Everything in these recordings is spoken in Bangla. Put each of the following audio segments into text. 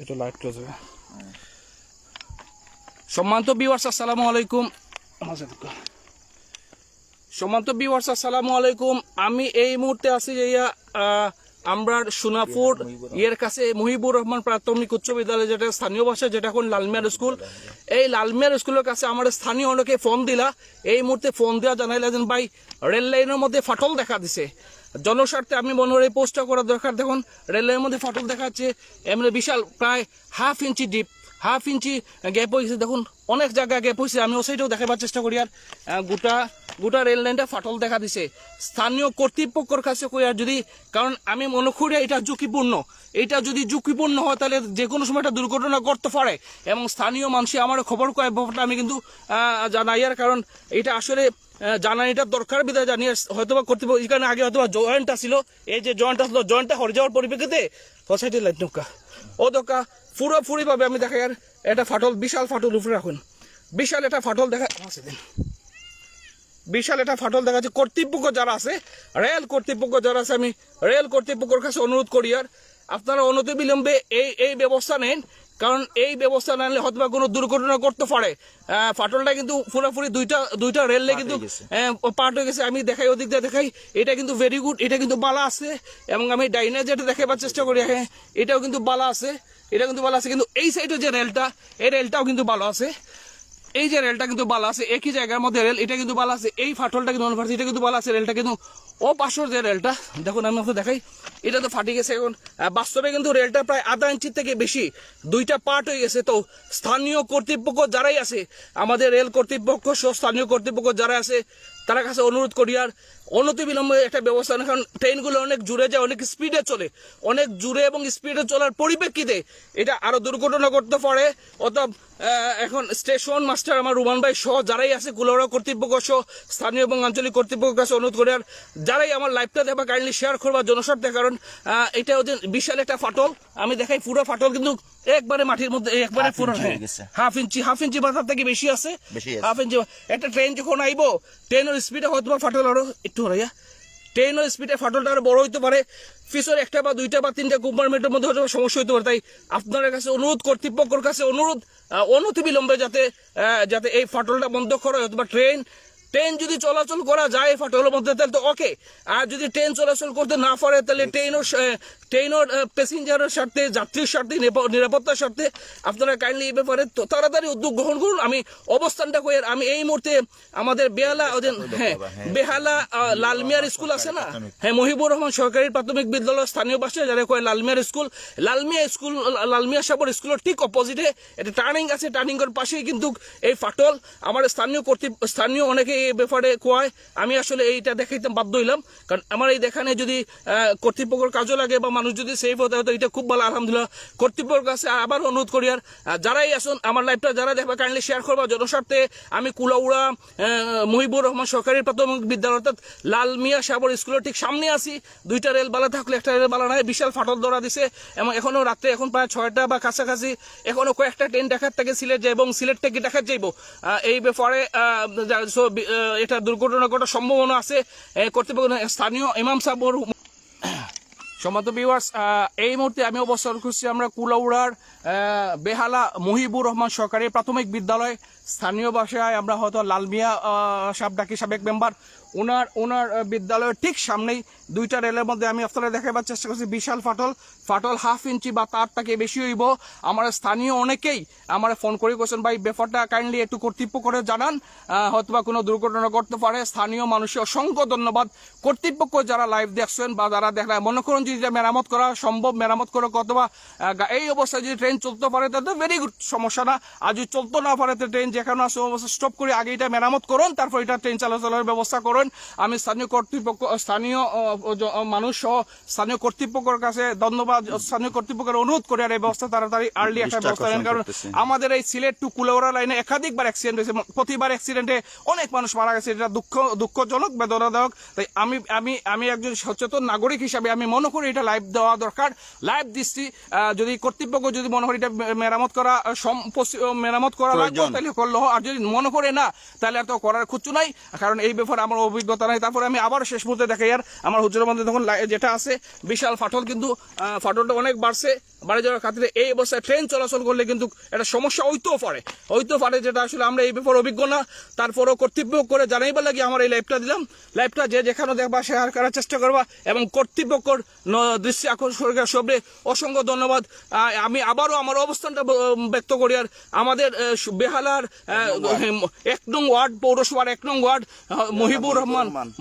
এটা লাইট ক্লোজ হবে। সম্মানিত ভিউয়ার্স আসসালামু আলাইকুম। সম্মানিত ভিউয়ার্স আসসালামু আলাইকুম। আমি এই মুহূর্তে আছি যে আমরা সোনাপুর এর কাছে মুহিবুর রহমান প্রাথমিক উচ্চ বিদ্যালয়, যেটা স্থানীয় ভাষায় যেটা এখন লালমিয়ার স্কুল। এই লালমিয়ার স্কুলের কাছে আমার স্থানীয় অনেকে ফোন দিলা। এই মুহূর্তে ফোন দেওয়া জানাইলেন ভাই রেল লাইনের মধ্যে ফাটল দেখা দিছে। জনস্বার্থে আমি মনে হয় এই পোস্টটা করা দরকার। দেখুন রেল লাইনের মধ্যে ফাটল দেখা যাচ্ছে, এমনি বিশাল প্রায় half inch deep, half inch gap হয়েছে। দেখুন অনেক জায়গায় গ্যাপ হয়েছে, আমি ও সাইডেও দেখাবার চেষ্টা করি। আর গোটা রেল লাইনটা ফাটল দেখা দিছে। স্থানীয় কর্তৃপক্ষের কাছে কই আর যদি, কারণ আমি মনে করি এটা ঝুঁকিপূর্ণ, এটা যদি ঝুঁকিপূর্ণ হয় তাহলে যে কোনো সময় একটা দুর্ঘটনা ঘটতে পারে। এবং স্থানীয় মানুষ আমার খবর কয় ব্যাপারটা আমি কিন্তু জানাই। আর কারণ এটা আসলে জানানিটা দরকার বিধায় জানিয়ে হয়তোবা কর্তৃপক্ষ এখানে আগে হয়তো জয়েন্টটা ছিল, এই যে জয়েন্টটা ছিল, জয়েন্টটা হরে যাওয়ার পরিপ্রেক্ষিতে সোসাইটির লাইট নৌকা ও দোকা পুরোপুরি ভাবে আমি দেখাই। আর এটা ফাটল, বিশাল ফাটল উপরে রাখুন, বিশাল এটা ফাটল দেখা, বিশাল এটা ফাটল দেখা যাচ্ছে। কর্তৃপক্ষ যারা আছে, রেল কর্তৃপক্ষ যারা আছে, আমি রেল কর্তৃপক্ষের কাছে অনুরোধ করি আর আপনারা অনতিবিলম্বে এই ব্যবস্থা নেন। কারণ এই ব্যবস্থা না নিলে হয়তো কোনো দুর্ঘটনা করতে পারে। ফাটলটা কিন্তু পুরোপুরি দুইটা রেলে কিন্তু পার্ট হয়ে গেছে। আমি দেখাই, ওদিক দিয়ে দেখাই, এটা কিন্তু ভেরি গুড, এটা কিন্তু বালা আছে। এবং আমি ডাইনে যেটা দেখাবার চেষ্টা করি, হ্যাঁ এটাও কিন্তু বালা আছে, এটা কিন্তু ভালো আছে। কিন্তু এই সাইডে যে রেলটা, এই রেলটাও কিন্তু ভালো আছে, এই যে রেলটা কিন্তু ভালো আছে, একই জায়গার মধ্যে রেল, এটা কিন্তু ভালো আছে। এই ফাটলটা কিন্তু এটা কিন্তু ভালো আছে, রেলটা কিন্তু ও পাশের যে রেলটা দেখুন আমি আপনাকে দেখাই, এটা তো ফাটি গেছে। এখন বাস্তবে কিন্তু রেলটা প্রায় আধা ইঞ্চির থেকে বেশি, দুইটা পার্ট হয়ে গেছে। তো স্থানীয় কর্তৃপক্ষ যারাই আছে, আমাদের রেল কর্তৃপক্ষ সহ স্থানীয় কর্তৃপক্ষ যারা আছে, তার কাছে অনুরোধ করি আর অনতিবিলম্বে একটা ব্যবস্থা নেই। কারণ ট্রেনগুলো অনেক জুড়ে যায়, অনেক স্পিডে চলে, অনেক জুড়ে এবং স্পিডে চলার পরিপ্রেক্ষিতে এটা আরো দুর্ঘটনা করতে পারে। অর্থাৎ এখন স্টেশন মাস্টার আমার রুমান ভাই সহ যারাই আছে, কুলাউড়া কর্তৃপক্ষ সহ স্থানীয় এবং আঞ্চলিক কর্তৃপক্ষের কাছে অনুরোধ করে আর যারাই আমার লাইভটা দেখবা কাইন্ডলি শেয়ার করবা জনস্বার্থে। কারণ এটা হচ্ছে বিশাল একটা ফাটল, আমি দেখাই পুরো ফাটল কিন্তু একবারে মাটির মধ্যে, একবারে পুরো হাফ ইঞ্চি বা তার থেকে বেশি আছে, হাফ ইঞ্চি। একটা ট্রেন যখন আইবো, ট্রেনের স্পিডে হয়তো ফাটল আরো একটু হরাইয়া, ট্রেনের স্পিডে ফাটলটা আরো বড় হইতে পারে, পিছনে একটা বা দুইটা বা তিনটা কম্পার্টমেন্টের মধ্যে হয়তো সমস্যা হইতে পারে। তাই আপনাদের কাছে অনুরোধ, কর্তৃপক্ষের কাছে অনুরোধ, অনতিবিলম্বে যাতে এই ফাটলটা বন্ধ করা হয়। অথবা ট্রেন যদি চলাচল করা যায় ফাটলের মধ্যে তাহলে তো ওকে। আর যদি ট্রেন চলাচল করতে না পারে তাহলে ট্রেনের প্যাসেঞ্জারের স্বার্থে, যাত্রীর স্বার্থে, নিরাপত্তার স্বার্থে আপনারা কাইন্ডলি এই ব্যাপারে তাড়াতাড়ি উদ্যোগ গ্রহণ করুন। আমি অবস্থানটা কই, আমি এই মুহূর্তে আমাদের বেহালা লালমিয়ার স্কুল আছে না, হ্যাঁ মুহিবুর রহমান সরকারি প্রাথমিক বিদ্যালয় স্থানীয় ভাষায় যারা কয় লালমিয়ার স্কুল, লালমিয়া সাবর স্কুলের ঠিক অপোজিটে একটা টার্নিং আছে, টার্নিং এর পাশেই কিন্তু এই ফাটল। আমার স্থানীয় অনেকে এই ব্যাপারে কয়, আমি আসলে এইটা দেখাইতে বাধ্য হইলাম। কারণ আমার এই দেখানে যদি কর্তৃপক্ষের কাজও লাগে বা মানুষ যদি সেফ হতে হয়, তো এটা খুব ভালো। আলহামদুলিল্লাহ কর্তৃপক্ষের কাছে আবার অনুরোধ করি আর যারাই আসুন আমার লাইভটা যারা দেখবা কাইন্ডলি শেয়ার করবা জনস্বার্থে। আমি কুলাউড়া মুহিবুর রহমান সরকারি প্রাথমিক বিদ্যালয় অর্থাৎ লালমিয়া সাবর স্কুলের ঠিক সামনে আছি। দুইটা রেল বালা থাকলে একটা রেল বালা নাই, বিশাল ফাটল ধরা দিছে। এবং এখনো রাত্রে এখন প্রায় 6টা বা কাছাকাছি, এখনো কয়েকটা ট্রেন দেখার থেকে সিলেট যায় এবং সিলেট থেকে দেখা যাইব। এই ব্যাপারে এটা দুর্ঘটনা ঘটার সম্ভাবনা আছে। কর্তৃপক্ষ স্থানীয় ইমাম সাহেব। সম্মানিত ভিউয়ার্স, এই মুহূর্তে আমি অবস্থান করছি আমরা কুলাউড়ার বেহালা মুহিবুর রহমান সরকারি প্রাথমিক বিদ্যালয়, স্থানীয় ভাষায় আমরা হয়তো লালমিয়া সাহেব ডাকি, সাবেক মেম্বার। ওনার বিদ্যালয়ের ঠিক সামনেই দুইটা রেলের মধ্যে আমি আপনারা দেখাবার চেষ্টা করছি বিশাল ফাটল হাফ ইঞ্চি বা তার থেকে বেশি হইব। আমার স্থানীয় অনেকেই আমার ফোন করে কোশ্চেন ভাই ব্যাপারটা কাইন্ডলি একটু কর্তৃপক্ষ করে জানান, হয়তোবা কোনো দুর্ঘটনা ঘটতে পারে। স্থানীয় মানুষের অসংখ্য ধন্যবাদ। কর্তৃপক্ষ যারা লাইভ দেখছেন বা যারা দেখলেন, মনে করুন যদি মেরামত করা সম্ভব, মেরামত করে অথবা এই অবস্থায় যদি ট্রেন চলতে পারে তাহলে ভেরি গুড, সমস্যা না। আর যদি চলতে না পারে তো ট্রেন যেখানে আছে অবস্থা স্টপ করে আগে এটা মেরামত করুন, তারপর এটা ট্রেন চলাচলের ব্যবস্থা করুন। আমি স্থানীয় কর্তৃপক্ষ, স্থানীয় মানুষ সহ স্থানীয় কর্তৃপক্ষের কাছে ধন্যবাদ, স্থানীয় কর্তৃপক্ষের অনুরোধ করে আর এই ব্যবস্থা তাড়াতাড়ি আর্লি একটা ব্যবস্থা নেন। কারণ আমাদের এই সিলেট টু কুলাউড়া লাইনে একাধিকবার অ্যাক্সিডেন্ট হয়েছে, প্রতিবার অ্যাক্সিডেন্টে অনেক মানুষ মারা গেছে, এটা দুঃখজনক, বেদনাদায়ক। তাই আমি একজন সচেতন নাগরিক হিসাবে আমি মনে করি এটা লাইভ দেওয়া দরকার, লাইভ দিচ্ছি। যদি কর্তৃপক্ষ যদি মনে করি এটা মেরামত করা লাগবে তাহলে করলো, আর যদি মনে করে না তাহলে আর তো করার খুঁজু নাই। কারণ এই ব্যাপারে আমার অভিজ্ঞতা নাই। তারপরে আমি আবার শেষ মুহূর্তে দেখাই, আর আমার হুজুরের মধ্যে তখন যেটা আছে বিশাল ফাটল, কিন্তু ফাটলটা অনেক বাড়ছে, বাড়ে যাওয়ার খাতিরে এই অবস্থায় ট্রেন চলাচল করলে কিন্তু একটা সমস্যা হইতেও পারে, যেটা আসলে আমরা এই ব্যাপারে অভিজ্ঞ না। তারপরেও কর্তৃপক্ষ করে জানাইবার লাগে আমার এই লাইভটা দিলাম। লাইভটা যে যেখানে দেখবা শেয়ার করার চেষ্টা করবা এবং কর্তৃপক্ষর দৃষ্টি আকর্ষণ সবরে অসংখ্য ধন্যবাদ। আমি আবারও আমার অবস্থানটা ব্যক্ত করি, আর আমাদের বেহালার 1 নং ওয়ার্ড, পৌরসভার 1 নং ওয়ার্ড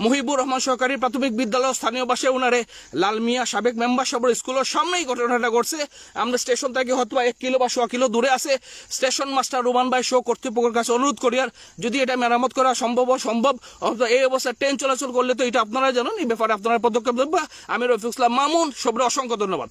মহিবুর রহমান সরকারি প্রাথমিক বিদ্যালয় স্থানীয় বাসে ওনারে লাল মিয়া সাবেক মেম্বার সবর স্কুলের সামনেই ঘটনাটা ঘটছে। আমরা স্টেশন থেকে হয়তো 1 কিলো বা 100 কিলো দূরে আছে। স্টেশন মাস্টার রোমান ভাই সহ কর্তৃপক্ষের কাছে অনুরোধ করি, আর যদি এটা মেরামত করা সম্ভব, এই অবস্থায় ট্রেন চলাচল করলে তো এটা আপনারা জানেন, এই ব্যাপারে আপনারা পদক্ষেপ দেবেন। আমি রফিকুল ইসলাম মামুন, সবরে অসংখ্য ধন্যবাদ।